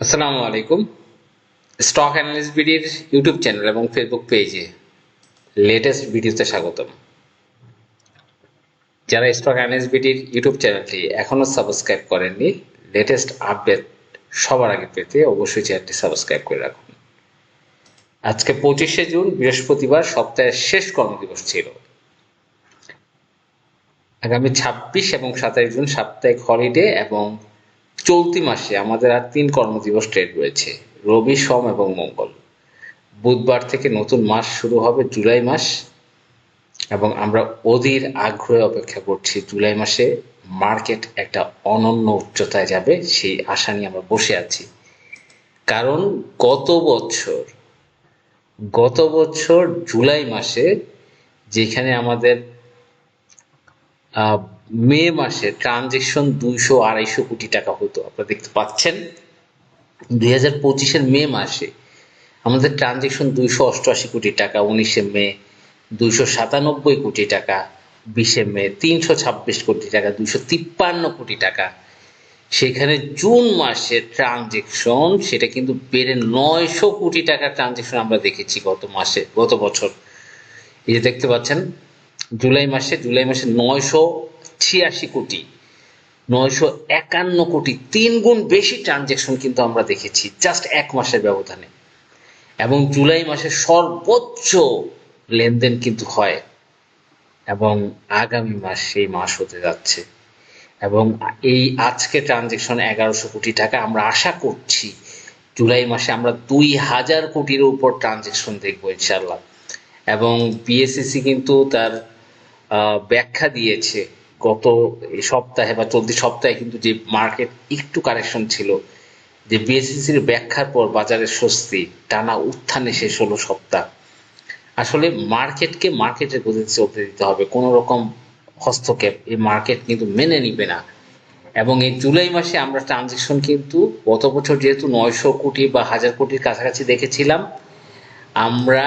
আসসালামু আলাইকুম। Stock analyst বিডির YouTube channel এবং ফেসবুক পেজে লেটেস্ট ভিডিওতে স্বাগতম। যারা স্টক অ্যানালিস্ট বিডির ইউটিউব চ্যানেলটি এখনো সাবস্ক্রাইব করেননি, লেটেস্ট আপডেট সবার আগে পেতে অবশ্যই চ্যানেলটি সাবস্ক্রাইব করে রাখুন। আজকে 25শে জুন বৃহস্পতিবার, সপ্তাহের শেষ কর্মদিবস ছিল। আগামী 26 এবং 27 জুন সাপ্তাহিক হলিডে এবং চলতি মাসে আমাদের আর 3 কর্মদিবস ট্রেড রয়েছে, রবি, সোম এবং মঙ্গল। বুধবার থেকে নতুন মাস শুরু হবে, জুলাই মাস, এবং আমরা অধীর আগ্রহে অপেক্ষা করছি জুলাই মাসে মার্কেট একটা অনন্য উচ্চতায় যাবে, সেই আশা নিয়ে আমরা বসে আছি। কারণ গত বছর জুলাই মাসে যেখানে আমাদের মে মাসে ট্রানজেকশন 200-250 কোটি টাকা হতো, আপনারা দেখতে পাচ্ছেন 2025-এর মে মাসে আমাদের ট্রানজেকশন 288 কোটি টাকা, 19শে মে 297 কোটি টাকা, 20শে মে 326 কোটি টাকা, 253 কোটি টাকা। সেখানে জুন মাসের ট্রানজেকশন সেটা কিন্তু বেড়ে 900 কোটি টাকার ট্রানজেকশন আমরা দেখেছি গত বছর। এই যে দেখতে পাচ্ছেন জুলাই মাসে 986 কোটি, 951 কোটি, 3 গুণ বেশি ট্রানজেকশন কিন্তু আমরা দেখেছি জাস্ট এক মাসের ব্যবধানে। এবং জুলাই মাসে সর্বোচ্চ লেনদেন কিন্তু হয়, এবং আগামী মাস সেই মাস হতে যাচ্ছে। এবং এই আজকে ট্রানজেকশন 1100 কোটি টাকা। আমরা আশা করছি জুলাই মাসে আমরা 2000 কোটির উপর ট্রানজেকশন দেখবো ইনশাল্লাহ। এবং বিএসইসি কিন্তু তার ব্যাখ্যা দিয়েছে গত সপ্তাহে বা চলতি সপ্তাহে, কিন্তু যে মার্কেট একটু কারেকশন ছিল, যে বিএসইসির ব্যাখ্যার পর বাজারের স্বস্তি, টানা উত্থানে শেষ হলো সপ্তাহ। আসলে মার্কেটকে মার্কেটের গতিতে চলতে দিতে হবে, কোনো রকম হস্তক্ষেপ এই মার্কেট কিন্তু মেনে নিবে না। এবং এই জুলাই মাসে আমরা ট্রানজেকশন কিন্তু গত বছর যেহেতু 900 কোটি বা 1000 কোটির কাছাকাছি দেখেছিলাম, আমরা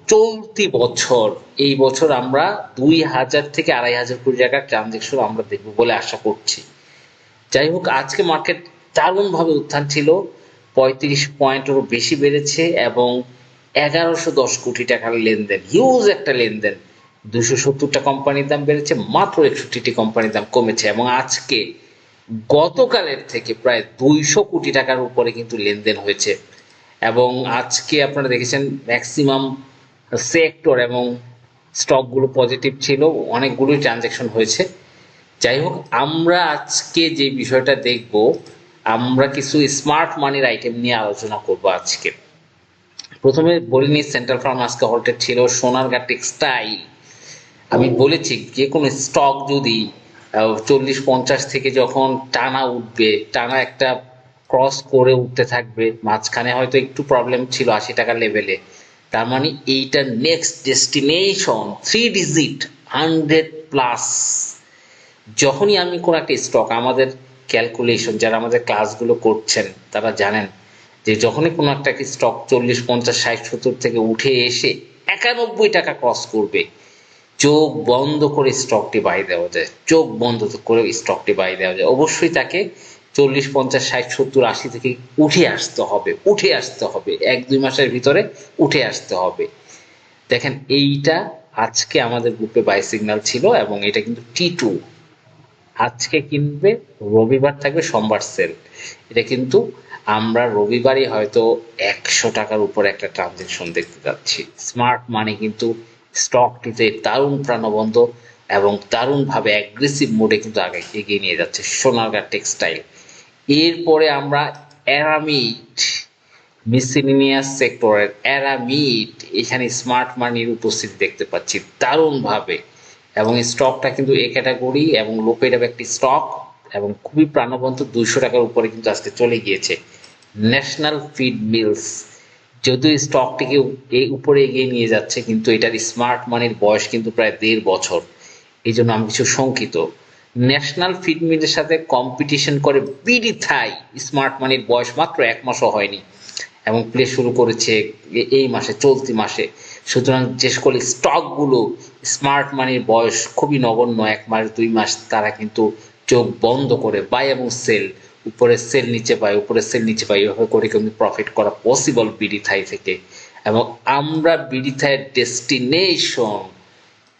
চলতি বছর এই বছর আমরা 2000 থেকে 2500 কোটি টাকার ট্রানজেকশন আমরা দেখব বলে আশা করছি। যাই হোক, আজকে মার্কেট দারুণভাবে উত্থান ছিল, 35 পয়েন্টেরও বেশি বেড়েছে এবং 1110 কোটি টাকার লেনদেন, হিউজ একটা লেনদেন। 270টা কোম্পানির দাম বেড়েছে, মাত্র 61টি কোম্পানির দাম কমেছে। এবং আজকে গতকালের থেকে প্রায় 200 কোটি টাকার উপরে কিন্তু লেনদেন হয়েছে। এবং আজকে আপনারা দেখেছেন ম্যাক্সিমাম সেক্টর এবং স্টকগুলো পজিটিভ ছিল, অনেকগুলোই ট্রানজ্যাকশন হয়েছে। যাই হোক, আমরা আজকে যে বিষয়টা দেখব, আমরা কিছু স্মার্ট মানির আইটেম নিয়ে আলোচনা করব আজকে। প্রথমে বলে নিই, সেন্ট্রাল ফার্ম আজকে হল্টেড ছিল। সোনারগাঁ টেক্সটাইল, আমি বলেছি যে কোনো স্টক যদি 40-50 থেকে যখন টানা উঠবে, টানা একটা ক্রস করে উঠতে থাকবে, মাঝখানে হয়তো একটু প্রবলেম ছিল 80 টাকার লেভেলে, তার মানে এইটা নেক্সট ডেস্টিনেশন 3 ডিজিট 100+। যখনই আমি কোনো একটা স্টক, আমাদের ক্যালকুলেশন, যারা আমাদের ক্লাসগুলো করছেন তারা জানেন যে যখনই কোনো একটা স্টক 40-50-60-70 থেকে উঠে এসে 91 টাকা ক্রস করবে, চোখ বন্ধ করে স্টকটি বাই দেওয়া যায়, চোখ বন্ধ করে স্টকটি বাই দেওয়া যায়। অবশ্যই তাকে 40-50-60-70-80 থেকে উঠে আসতে হবে 1-2 মাসের ভিতরে উঠে আসতে হবে। দেখেন, এইটা আজকে আমাদের গ্রুপে বাই সিগন্যাল ছিল এবং এটা কিন্তু T2 আজকে কিনবে, রবিবার থাকবে, সোমবার সেল। এটা কিন্তু আমরা রবিবারই হয়তো 100 টাকার উপর একটা ট্রানজেকশন দেখতে যাচ্ছি। স্মার্ট মানি কিন্তু স্টকটিতে দারুণ প্রাণবন্ত এবং দারুণভাবে অ্যাগ্রেসিভ মোডে কিন্তু আগে এগিয়ে নিয়ে যাচ্ছে সোনারগাঁ টেক্সটাইল। এরপরে আমরা অ্যারামিড, মিসেলিনিয়াস সেক্টরের অ্যারামিড, এখানে স্মার্ট মানির উপস্থিতি দেখতে পাচ্ছি দারুণভাবে। এবং স্টকটা কিন্তু এ ক্যাটাগরি এবং লোপেড একটি স্টক এবং খুবই প্রাণবন্ত, 200 টাকার উপরে কিন্তু আজকে চলে গিয়েছে। ন্যাশনাল ফিড মিলস, যদিও স্টকটিকে এই উপরে এগিয়ে নিয়ে যাচ্ছে, কিন্তু এটার স্মার্ট মানির বয়স কিন্তু প্রায় 1.5 বছর, এই জন্য আমি কিছু শঙ্কিত। ন্যাশনাল ফিড মিলের সাথে কম্পিটিশন করে বিডি থাই, স্মার্ট মানির বয়স মাত্র 1 মাসও হয়নি এবং প্লে শুরু করেছে এই মাসে, চলতি মাসে। সুতরাং যে সকল স্টকগুলো স্মার্ট মানির বয়স খুবই নগণ্য, 1 মাস 2 মাস, তারা কিন্তু চোখ বন্ধ করে বাই এবং সেল উপরের সেল নিচে পাই, উপরের সেল নিচে পাই, এভাবে করে কিন্তু প্রফিট করা পসিবল বিডি থাই থেকে। এবং আমরা বিডি থাইয়ের ডেস্টিনেশন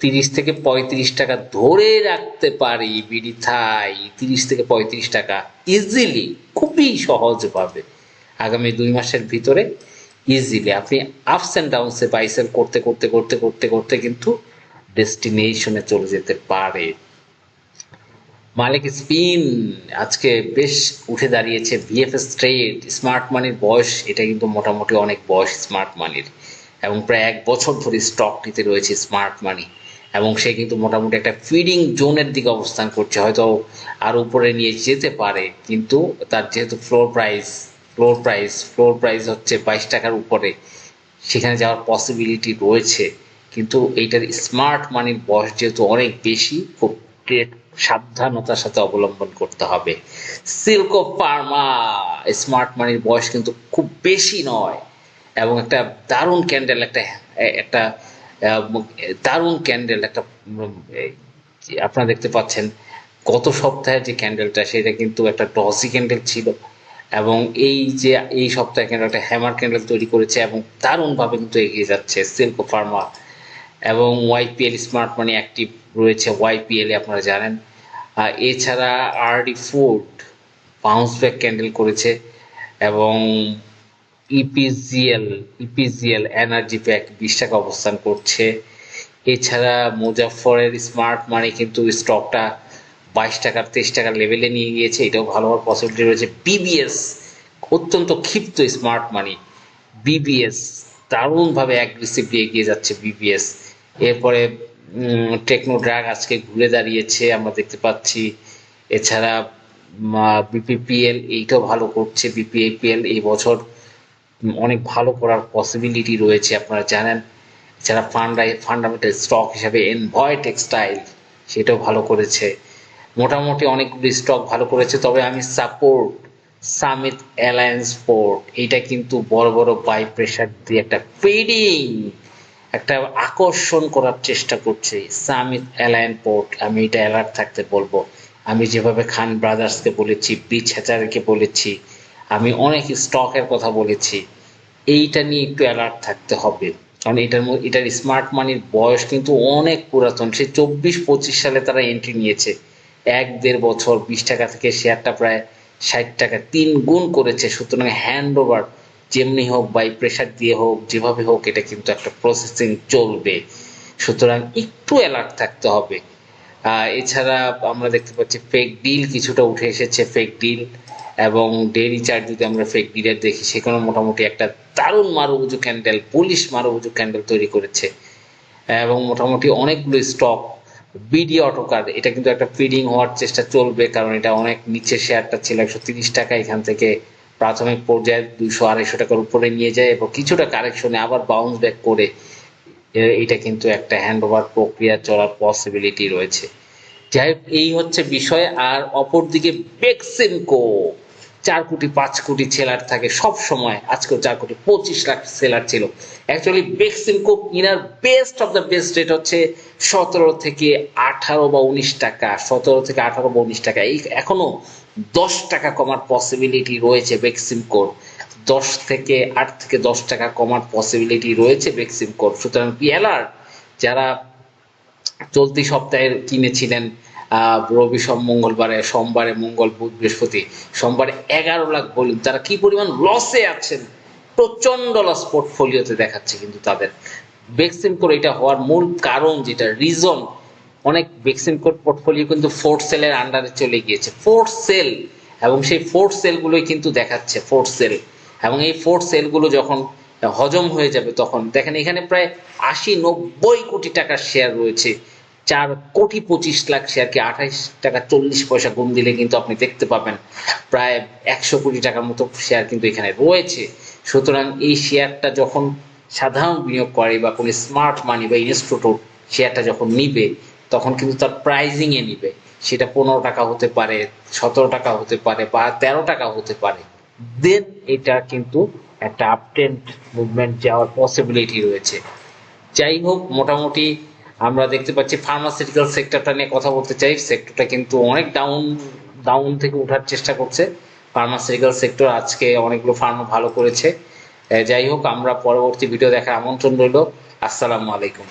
30 থেকে 35 টাকা ধরে রাখতে পারি। বিডি থাই 30 থেকে 35 টাকা ইজিলি, খুবই সহজভাবে আগামী 2 মাসের ভিতরে ইজিলি আপনি আপস অ্যান্ড ডাউনসে বাই সেল করতে করতে করতে করতে করতে কিন্তু ডেস্টিনেশনে চলে যেতে পারে। মালিক স্পিন আজকে বেশ উঠে দাঁড়িয়েছে। ভিএফএস ট্রেড, স্মার্ট মানির বয়স, এটা কিন্তু মোটামুটি অনেক বয়স স্মার্ট মানির, এবং প্রায় 1 বছর ধরে স্টকটিতে রয়েছে স্মার্ট মানি, এবং সে কিন্তু মোটামুটি একটা ফিডিং জোনের দিকে অবস্থান করছে, হয়তো আর উপরে নিয়ে যেতে পারে, কিন্তু তার যেহেতু ফ্লোর প্রাইস হচ্ছে 22 টাকার উপরে, সেখানে যাওয়ার পসিবিলিটি রয়েছে। কিন্তু এইটার স্মার্ট মানির বয়স যেহেতু অনেক বেশি, খুব ট্রেড সাবধানতার সাথে অবলম্বন করতে হবে। সিল্কো ফার্মা, স্মার্ট মানির বয়স কিন্তু খুব বেশি নয়, এবং একটা দারুণ ক্যান্ডেল, একটা একটা দারুণ ক্যান্ডেল, একটা আপনারা দেখতে পাচ্ছেন গত সপ্তাহে যে ক্যান্ডেলটা, সেটা কিন্তু একটা ডজি ক্যান্ডেল ছিল, এবং এই সপ্তাহে কিন্তু একটা হ্যামার ক্যান্ডেল তৈরি করেছে, এবং দারুণভাবে কিন্তু এগিয়ে যাচ্ছে সিল্কো ফার্মা। এবং ওয়াইপিএল স্মার্ট মানি অ্যাক্টিভ রয়েছে ওয়াইপিএল এ, আপনারা জানেন। এছাড়া RD food bounce back candle করেছে, এবং ইপিজিএল এনার্জি প্যাক 20 টাকা অবস্থান করছে। এছাড়া মুজাফফরের স্মার্ট মানি কিন্তু স্টকটা 22 টাকা 23 টাকা লেভেলে নিয়ে গিয়েছে, এটাও ভালো হওয়ার পসিবিলিটি রয়েছে। বিবিএস অত্যন্ত ক্ষিপ্ত স্মার্ট মানি, বিবিএস দারুণভাবে অ্যাগ্রেসিভলি এগিয়ে যাচ্ছে বিবিএস। এরপরে টেকনো ড্রাগ আজকে ঘুরে দাঁড়িয়েছে, আমরা দেখতে পাচ্ছি। এছাড়া বিপিপিএল এইটাও ভালো করছে, বিপিএপিএল এই বছর অনেক ভালো করার পসিবিলিটি রয়েছে, আপনারা জানেন। এছাড়া ফান্ডামেন্টাল স্টক হিসাবে এনভয় টেক্সটাইল, সেটাও ভালো করেছে। মোটামুটি অনেকগুলি স্টক ভালো করেছে, তবে আমি সাপোর্ট সামিট অ্যালায়েন্স পোর্ট, এইটা কিন্তু বড় বড় বাই প্রেশার দিয়ে একটা ফিডিং, একটা আকর্ষণ করার চেষ্টা করছে সামিট অ্যালায়েন্স পোর্ট। আমি এটা অ্যালার্ট থাকতে বলবো। আমি যেভাবে খান ব্রাদার্সকে বলেছি, বিচ হ্যাচারকে বলেছি, আমি অনেক স্টকের কথা বলেছি, এইটা নিয়ে একটু অ্যালার্ট থাকতে হবে। কারণ এটার স্মার্ট মানির বয়স কিন্তু অনেক পুরাতন, সে 24-25 সালে তারা এন্ট্রি নিয়েছে। 1-1.5 বছর 20 টাকা থেকে শেয়ারটা প্রায় 60 টাকা 3 গুণ করেছে। সুতরাং হ্যান্ড ওভার যেমনি হোক, বাই প্রেশার দিয়ে হোক, যেভাবে হোক, এটা কিন্তু একটা প্রসেসিং চলবে। সুতরাং একটু অ্যালার্ট থাকতে হবে। এছাড়া আমরা দেখতে পাচ্ছি ফেক ডিল কিছুটা উঠে এসেছে, ফেক ডিল, এবং ডেইলি চার্ট যদি আমরা ফেক ডিলের দেখি, সেখানে মোটামুটি একটা দারুণ মারুবুজু ক্যান্ডেল, পুলিশ মারুবুজু ক্যান্ডেল তৈরি করেছে, এবং মোটামুটি অনেকগুলো স্টক। বিডি অটোকার, এটা কিন্তু একটা ফিডিং হওয়ার চেষ্টা চলবে, কারণ এটা অনেক নিচে শেয়ারটা ছিল 130 টাকা, এখান থেকে প্রাথমিক পর্যায়ে 200-250 টাকার উপরে নিয়ে যায়, এবং কিছুটা কারেকশনে আবার বাউন্স ব্যাক করে এটা কিন্তু একটা হ্যান্ড ওভার প্রক্রিয়া চলার পসিবিলিটি রয়েছে। যাই হোক, এই হচ্ছে বিষয়। আর অপরদিকে বেক্সিমকো 4 কোটি 5 কোটি সেলার থাকে সব সময়, আজকেও 4 কোটি 25 লাখ সেলার ছিল। Actually Beximco inner best of the best rate হচ্ছে 17 থেকে 18 বা 19 টাকা, 17 থেকে 18 বা 19 টাকা। এই এখনো 10 টাকা কমার পসিবিলিটি রয়েছে বেক্সিমকোর, 8 থেকে 10 টাকা কমার পসিবিলিটি রয়েছে বেক্সিমকোর। সুতরাং পিএলআর যারা চলতি সপ্তাহে কিনেছিলেন, রবি মঙ্গলবারে, সোমবারে, মঙ্গল বুধ বৃহস্পতি, সোমবারে 11 লাখ ভলিউম, তারা কি পরিমাণ লসে আছেন, প্রচন্ড লস পোর্টফোলিওতে দেখাচ্ছে। কিন্তু তাদের বেক্সিমকোর এটা হওয়ার মূল কারণ, যেটা রিজন, অনেক বেক্সিমকোর পোর্টফোলিও কিন্তু ফোর্থ সেলের আন্ডারে চলে গিয়েছে, ফোর্থ সেল, এবং সেই ফোর্থ সেলগুলোই কিন্তু দেখাচ্ছে ফোর্থ সেল। এবং এই ফোর্থ সেলগুলো যখন হজম হয়ে যাবে, তখন দেখেন এখানে প্রায় 80-90 কোটি টাকার শেয়ার রয়েছে, 4 কোটি 25 লাখ শেয়ারকে 28 টাকা 40 পয়সা গুণ দিলে কিন্তু আপনি দেখতে পাবেন প্রায় 100 কোটি টাকার মতো শেয়ার কিন্তু এখানে রয়েছে। সুতরাং এই শেয়ারটা যখন সাধারণ বিনিয়োগকারী বা কোনো স্মার্ট মানি বা ইনস্টিটিউট শেয়ারটা যখন নিবে, তখন কিন্তু তার প্রাইজিং এ নিবে, সেটা 15 টাকা হতে পারে, 17 টাকা হতে পারে, বা 13 টাকা হতে পারে। দেন এটা কিন্তু একটা আপট্রেন্ড মুভমেন্ট যাওয়ার পসিবিলিটি রয়েছে। যাই হোক, মোটামুটি আমরা দেখতে পাচ্ছি ফার্মাসিউটিক্যাল সেক্টরটা নিয়ে কথা বলতে চাই। সেক্টরটা কিন্তু অনেক ডাউন থেকে ওঠার চেষ্টা করছে, ফার্মাসিউটিক্যাল সেক্টর আজকে অনেকগুলো ফার্মা ভালো করেছে। যাই হোক, আমরা পরবর্তী ভিডিও দেখার আমন্ত্রণ রইল। আসসালামু আলাইকুম।